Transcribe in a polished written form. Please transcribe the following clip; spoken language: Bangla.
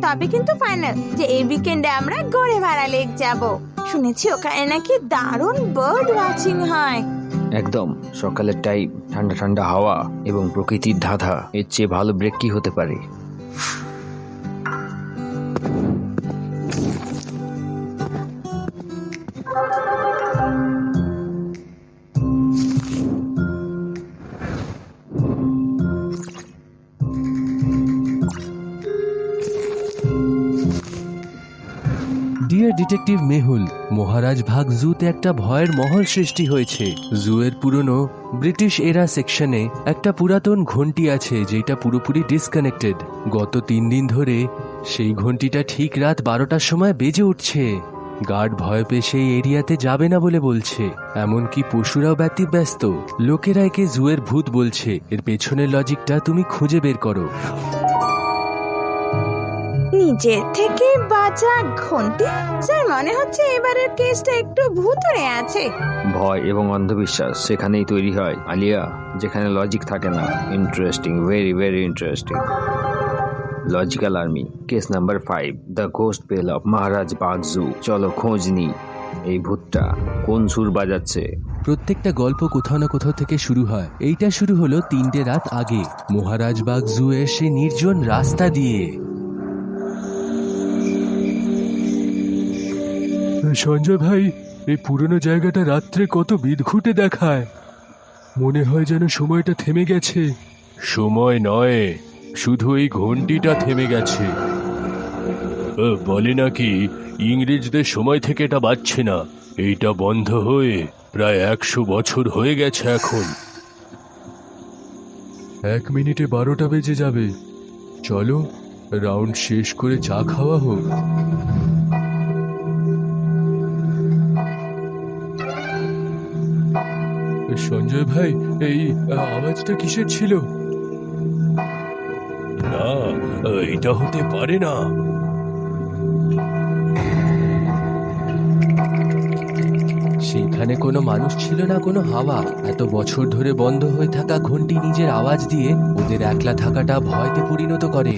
তবে কিন্তু ফাইনাল যে এই উইকেন্ডে আমরা গড়েমারা লেক যাব। শুনেছি ওখানে নাকি দারুণ বার্ড ওয়াচিং হয়। একদম, সকালের টাইম, ঠান্ডা ঠান্ডা হাওয়া এবং প্রকৃতির ধাঁধা, এর চেয়ে ভালো ব্রেক কি হতে পারে? ডিয়ার ডিটেকটিভ মেহুল, মহারাজ ভাগ জুতে একটা ভয়ের মহল সৃষ্টি হয়েছে। জুয়ের পুরনো ব্রিটিশ এরা সেকশনে একটা পুরাতন ঘন্টি আছে যেটা পুরোপুরি ডিসকানেক্টেড। গত 3 দিন ধরে সেই ঘন্টিটা ঠিক রাত 12টার সময় বেজে উঠছে। গার্ড ভয় পেয়ে সেই এরিয়াতে যাবে না বলে বলছে, এমনকি পশুরাও ব্যতিব্যস্ত। লোকেরা একে জুয়ের ভূত বলছে। এর পেছনের লজিকটা তুমি খুঁজে বের করো। নিজের থেকে বাঁচা ঘন্টি, স্যার মনে হচ্ছে এবারের কেসটা একটু ভুতুড়ে আছে। ভয় এবং অন্ধবিশ্বাস সেখানেই তৈরি হয় আলিয়া, যেখানে লজিক থাকে না। Interesting, very very interesting. Logical army, case number 5, the ghost bell of Maharaj Bagh zoo. চলো খোঁজ নি, এই ভূতটা কোন সুর বাজাচ্ছে। প্রত্যেকটা গল্প কোথাও না কোথাও থেকে শুরু হয়। এইটা শুরু হলো 3টে রাত আগে, মহারাজ বাগ জু এর সেই নির্জন রাস্তা দিয়ে। সঞ্জয় ভাই, এই পুরনো জায়গাটা রাত্রে কত বিদঘুটে দেখায়। মনে হয় যেন সময়টা থেমে গেছে। সময় নয়, শুধু এই ঘন্টিটা থেমে গেছে। বলে নাকি ইংরেজদের সময় থেকে এটা বাজছে না। এইটা বন্ধ হয়ে প্রায় 100 বছর হয়ে গেছে এখন। 1 মিনিটে 12টা বেজে যাবে। চলো রাউন্ড শেষ করে চা খাওয়া হোক। সঞ্জয় ভাই, এই আওয়াজটা কিসের ছিল? না, এটা হতে পারে না। সেখানে কোনো মানুষ ছিল না, কোনো হাওয়া। এত বছর ধরে বন্ধ হয়ে থাকা ঘন্টি নিজের আওয়াজ দিয়ে ওদের একলা থাকাটা ভয়তে পরিণত করে।